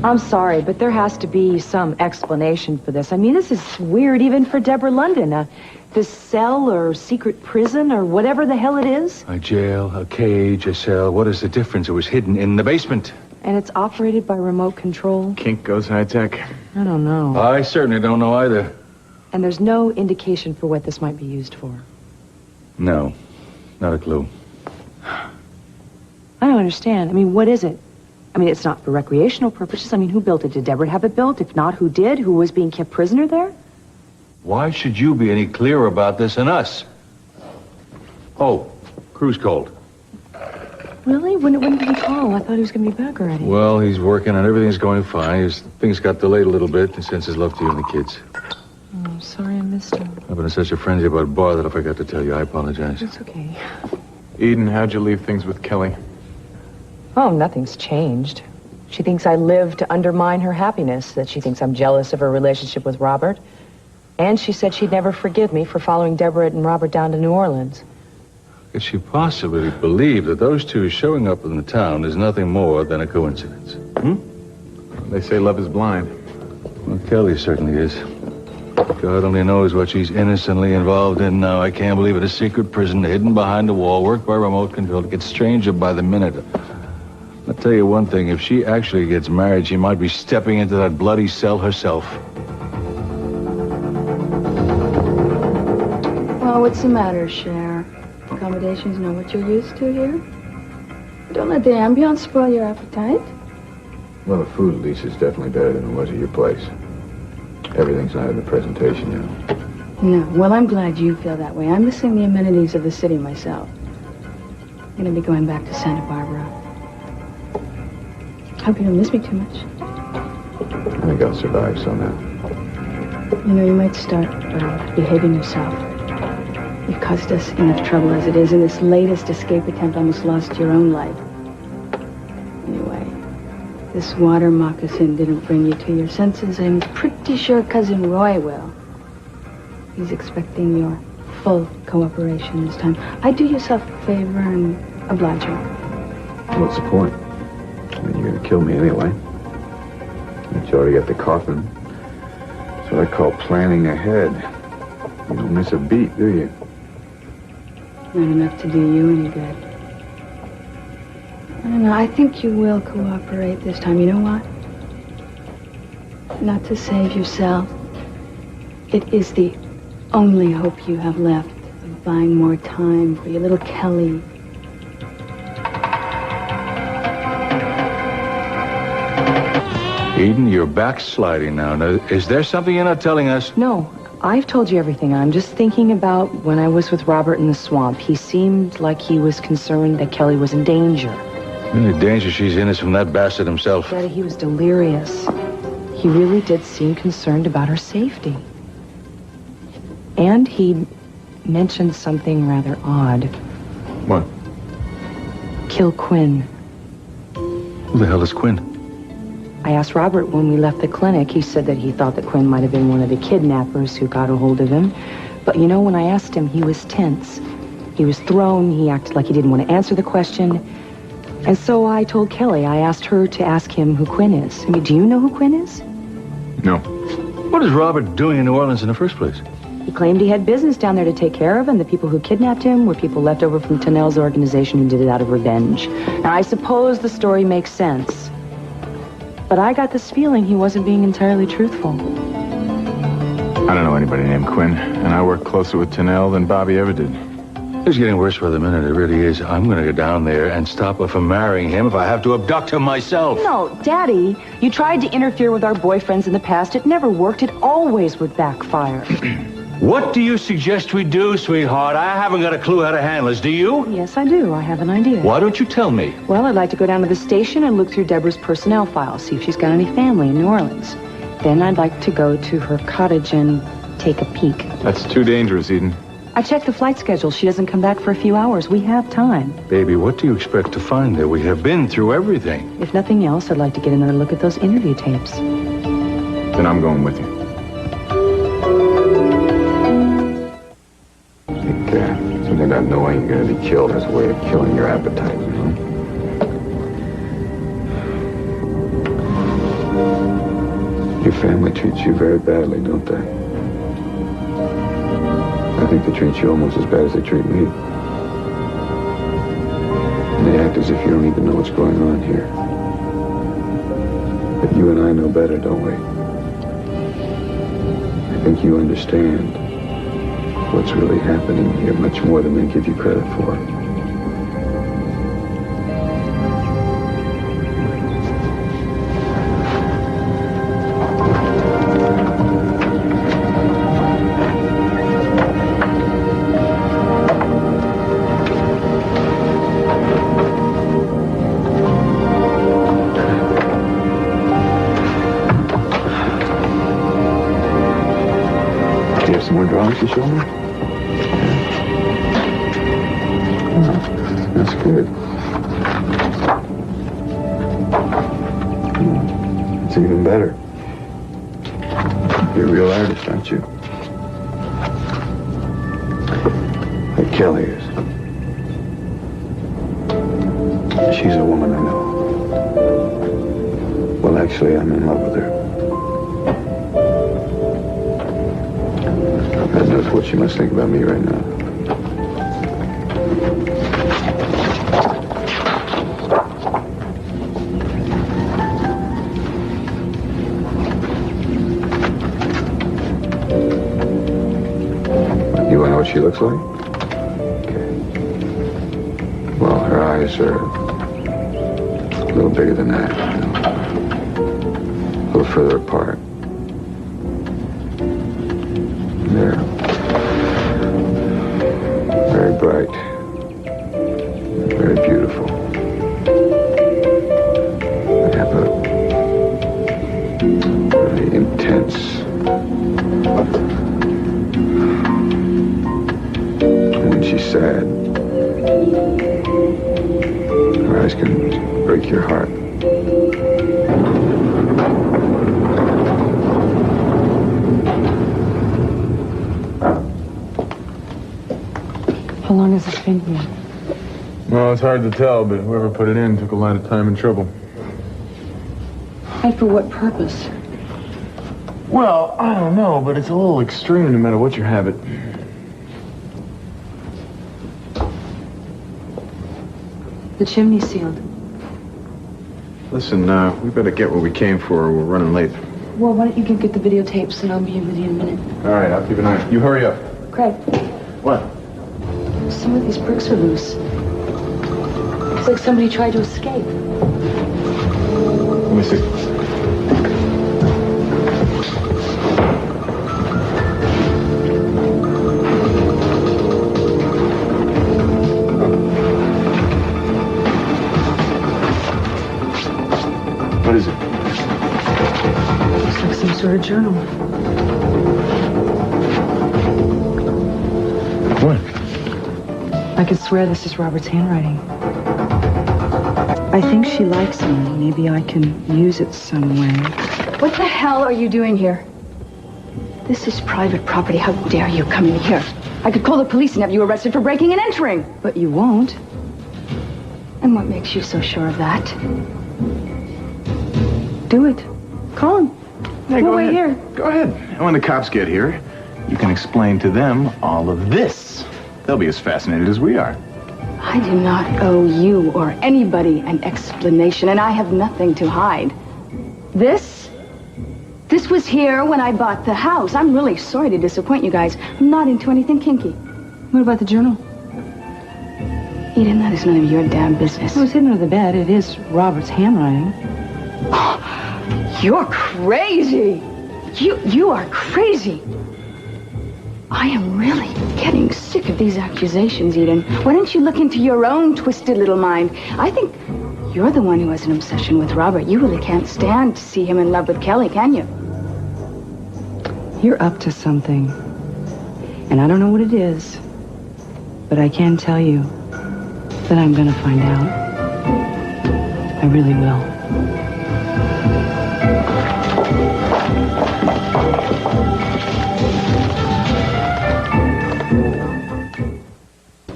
I'm sorry, but there has to be some explanation for this. I mean, this is weird even for Deborah London. This cell or secret prison or whatever the hell it is. A jail, a cage, a cell. What is the difference? It was hidden in the basement. And it's operated by remote control. Kink goes high-tech. I don't know. I certainly don't know either. And there's no indication for what this might be used for. No, not a clue. I don't understand. I mean, what is it? I mean, it's not for recreational purposes. I mean, who built it? Did Deborah have it built? If not, who did? Who was being kept prisoner there? Why should you be any clearer about this than us? Oh, Cruz called. Really? When did he call? I thought he was going to be back already. Well, he's working and everything's going fine. Things got delayed a little bit. He sends his love to you and the kids. Oh, I'm sorry I missed him. I've been in such a frenzy about Bar that I forgot to tell you. I apologize. It's okay. Eden, how'd you leave things with Kelly? Oh, nothing's changed. She thinks I live to undermine her happiness, that she thinks I'm jealous of her relationship with Robert. And she said she'd never forgive me for following Deborah and Robert down to New Orleans. Could she possibly believe that those two showing up in the town is nothing more than a coincidence? They say love is blind. Well, Kelly certainly is. God only knows what she's innocently involved in now. I can't believe it. A secret prison hidden behind a wall, worked by remote control. It gets stranger by the minute. I'll tell you one thing. If she actually gets married, she might be stepping into that bloody cell herself. Well, what's the matter, Cher? Accommodations not what you're used to here? Don't let the ambiance spoil your appetite. Well, the food, at least, is definitely better than it was at your place. Everything's not in the presentation, you know. No, well, I'm glad you feel that way. I'm missing the amenities of the city myself. I'm gonna be going back to Santa Barbara. Hope you don't miss me too much. I think I'll survive somehow. You know, you might start behaving yourself. You've caused us enough trouble as it is. In this latest escape attempt, almost lost your own life. Anyway, this water moccasin didn't bring you to your senses. I'm pretty sure Cousin Roy will. He's expecting your full cooperation this time. I'd do yourself a favor and oblige him. What's the point? I mean, you're gonna kill me anyway. You already got the coffin. That's what I call planning ahead. You don't miss a beat, do you? Not enough to do you any good. I don't know. I think you will cooperate this time. You know what? Not to save yourself. It is the only hope you have left of buying more time for your little Kelly. Eden, you're backsliding now. Now, is there something you're not telling us? No, I've told you everything. I'm just thinking about when I was with Robert in the swamp. He seemed like he was concerned that Kelly was in danger. The only danger she's in is from that bastard himself. Daddy, he was delirious. He really did seem concerned about her safety. And he mentioned something rather odd. What? Kill Quinn. Who the hell is Quinn? I asked Robert when we left the clinic. He said that he thought that Quinn might have been one of the kidnappers who got a hold of him. But you know, when I asked him, he was tense. He was thrown. He acted like he didn't want to answer the question. And so I told Kelly. I asked her to ask him who Quinn is. I mean, do you know who Quinn is? No. What is Robert doing in New Orleans in the first place? He claimed he had business down there to take care of, and the people who kidnapped him were people left over from Tennell's organization who did it out of revenge. Now, I suppose the story makes sense. But I got this feeling he wasn't being entirely truthful. I don't know anybody named Quinn, and I work closer with Tennell than Bobby ever did. It's getting worse by the minute, it really is. I'm going to go down there and stop her from marrying him if I have to abduct him myself. No, Daddy, you tried to interfere with our boyfriends in the past. It never worked. It always would backfire. What do you suggest we do, sweetheart? I haven't got a clue how to handle this, do you? Yes, I do. I have an idea. Why don't you tell me? Well, I'd like to go down to the station and look through Deborah's personnel file, see if she's got any family in New Orleans. Then I'd like to go to her cottage and take a peek. That's too dangerous, Eden. I checked the flight schedule. She doesn't come back for a few hours. We have time. Baby, what do you expect to find there? We have been through everything. If nothing else, I'd like to get another look at those interview tapes. Then I'm going with you. Something about knowing you're going to be killed has a way of killing your appetite, you know? family treats you very badly, don't they? I think they treat you almost as bad as they treat me. And they act as if you don't even know what's going on here. But you and I know better, don't we? I think you understand what's really happening here much more than they give you credit for. Do you have some more drawings to show me? Oh, that's good. It's even better. You're a real artist, aren't you? Like Kelly is. She's a woman I know. Well, actually, I'm in love with her. God knows what she must think about me right now. You want to know what she looks like? Okay. Well, her eyes are a little bigger than that, you know. A little further apart. They're very bright, very beautiful. They have a really intense, when she's sad, her eyes can break your heart. How long has this been here? Well, it's hard to tell, but whoever put it in took a lot of time and trouble. And for what purpose? Well, I don't know, but it's a little extreme no matter what your habit. The chimney sealed. Listen, we better get what we came for or we're running late. Well, why don't you go get the videotapes and I'll be here with you in a minute. All right, I'll keep an eye. You hurry up. Craig, What? some of these bricks are loose. It's like somebody tried to escape. Let me see. What is it? Looks like some sort of journal. What? I could swear this is Robert's handwriting. I think she likes me. Maybe I can use it some way. What the hell are you doing here? This is private property. How dare you come in here? I could call the police and have you arrested for breaking and entering. But you won't. And what makes you so sure of that? Do it. Call him. Hey, We'll go wait ahead. here. Go ahead. And when the cops get here, you can explain to them all of this. They'll be as fascinated as we are. I do not owe you or anybody an explanation, and I have nothing to hide. This was here when I bought the house. I'm really sorry to disappoint you guys. I'm not into anything kinky. What about the journal? Eden, that is none of your damn business. It was hidden under the bed. It is Robert's handwriting. You're crazy. You are crazy. I am really getting sick of these accusations, Eden. Why don't you look into your own twisted little mind? I think you're the one who has an obsession with Robert. You really can't stand to see him in love with Kelly, can you? You're up to something. And I don't know what it is. But I can tell you that I'm gonna find out. I really will.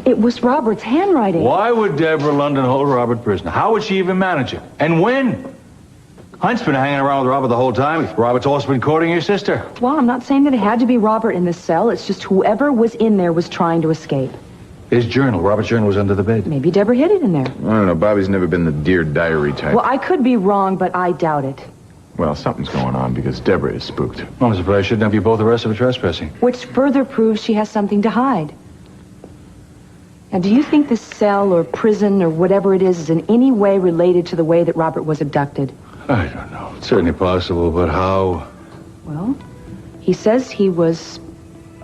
It was Robert's handwriting. Why would Deborah London hold Robert prisoner? How would she even manage it? And when? Hunt's been hanging around with Robert the whole time. Robert's also been courting your sister. Well, I'm not saying that it had to be Robert in the cell. It's just whoever was in there was trying to escape. His journal, Robert's journal, was under the bed. Maybe Deborah hid it in there. I don't know. Bobby's never been the Dear Diary type. Well, I could be wrong, but I doubt it. Well, something's going on because Deborah is spooked. I'm surprised she didn't have you both arrested for trespassing. Which further proves she has something to hide. Now, do you think this cell or prison or whatever it is in any way related to the way that Robert was abducted? I don't know. It's certainly possible, but how? Well, he says he was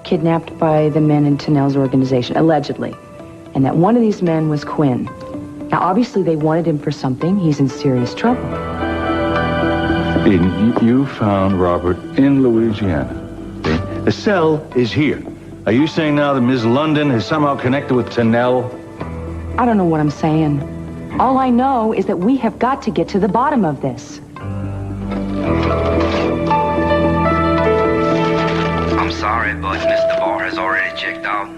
kidnapped by the men in Tennell's organization, allegedly. And that one of these men was Quinn. Now, obviously, they wanted him for something. He's in serious trouble. Eden, you found Robert in Louisiana. Okay? The cell is here. Are you saying now that Ms. London is somehow connected with Tennell? I don't know what I'm saying. All I know is that we have got to get to the bottom of this. I'm sorry, but Mr. Barr has already checked out.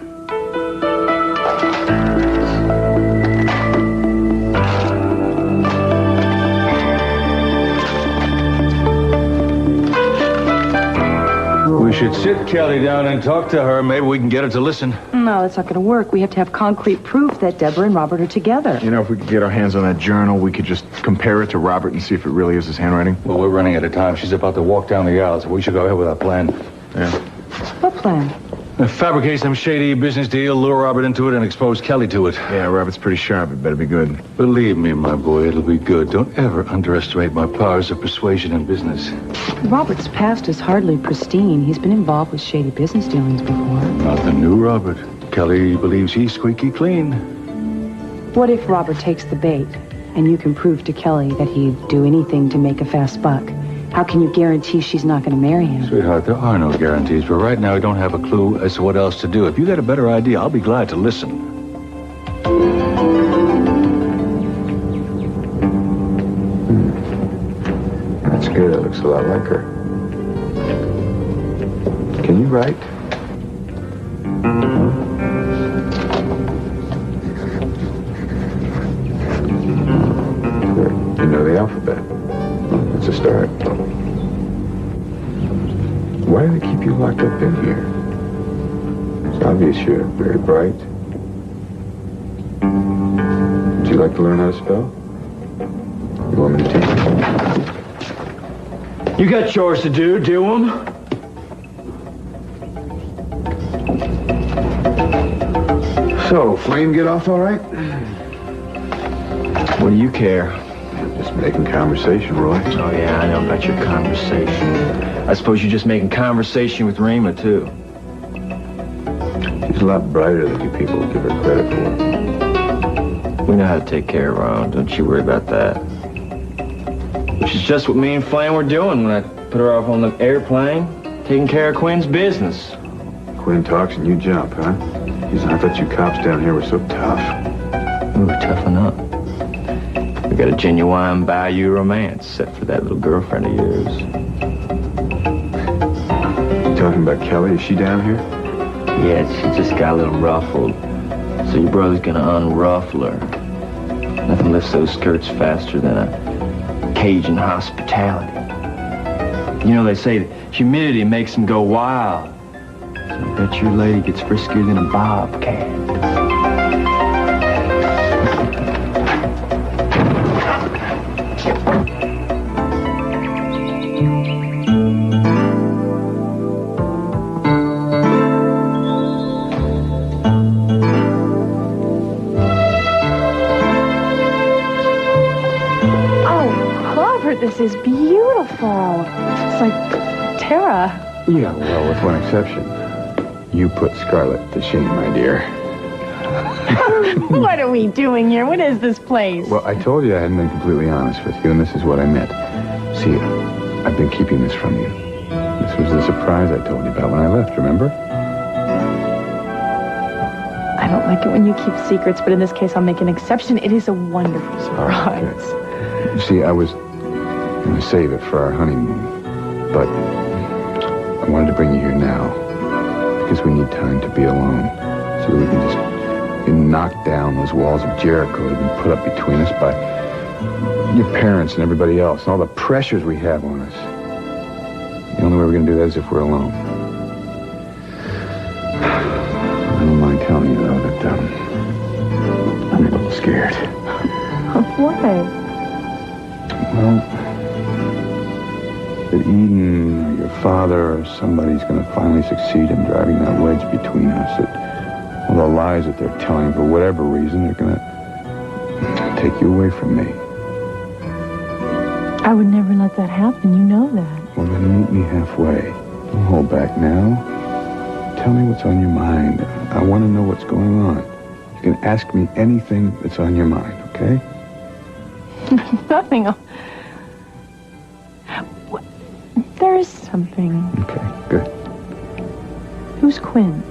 We should sit Kelly down and talk to her. Maybe we can get her to listen. No, that's not going to work. We have to have concrete proof that Deborah and Robert are together. You know, if we could get our hands on that journal, we could just compare it to Robert and see if it really is his handwriting. Well, we're running out of time. She's about to walk down the aisle, so we should go ahead with our plan. Yeah. What plan? Fabricate some shady business deal, lure Robert into it, and expose Kelly to it. Yeah, Robert's pretty sharp. It better be good. Believe me, my boy, it'll be good. Don't ever underestimate my powers of persuasion in business. Robert's past is hardly pristine. He's been involved with shady business dealings before. Not the new Robert. Kelly believes he's squeaky clean. What if Robert takes the bait, and you can prove to Kelly that he'd do anything to make a fast buck? How can you guarantee she's not going to marry him? Sweetheart, there are no guarantees, but right now I don't have a clue as to what else to do. If you got a better idea, I'll be glad to listen. That's good. That looks a lot like her. Can you write? Good. You know the alphabet. That's a start. Why do they keep you locked up in here? It's obvious you're very bright. Would you like to learn how to spell? You want me to teach you? You got chores to do them. So, Flame get off all right? What do you care? Just making conversation, Roy. Oh, yeah, I know about your conversation. I suppose you're just making conversation with Rima, too. She's a lot brighter than you people give her credit for. We know how to take care of her own. Don't you worry about that. Which is just what me and Flame were doing when I put her off on the airplane, taking care of Quinn's business. Quinn talks and you jump, huh? Geez, I thought you cops down here were so tough. We were toughen up. We got a genuine Bayou romance set for that little girlfriend of yours. You talking about Kelly? Is she down here? Yeah, she just got a little ruffled. So your brother's gonna unruffle her. Nothing lifts those skirts faster than a Cajun hospitality. You know, they say that humidity makes them go wild. So I bet your lady gets friskier than a bobcat. This is beautiful. It's like Tara. Yeah, well, with one exception. You put Scarlett to shame, my dear. What are we doing here? What is this place? Well, I told you I hadn't been completely honest with you, and this is what I meant. See, I've been keeping this from you. This was the surprise I told you about when I left, remember? I don't like it when you keep secrets, but in this case, I'll make an exception. It is a wonderful surprise. Okay. You see, I was going to save it for our honeymoon, but I wanted to bring you here now because we need time to be alone so that we can just knock down those walls of Jericho that have been put up between us by Your parents and everybody else, and all the pressures we have on us. The only way we're going to do that is if we're alone. I don't mind telling you, though, that I'm a little scared. Why? Well, that Eden or your father or somebody's going to finally succeed in driving that wedge between us. That all the lies that they're telling, for whatever reason, they're going to take you away from me. I would never let that happen. You know that. Well, then meet me halfway. Don't hold back now. Tell me what's on your mind. I want to know what's going on. You can ask me anything that's on your mind, okay? Nothing. There is something. Okay, good. Who's Quinn?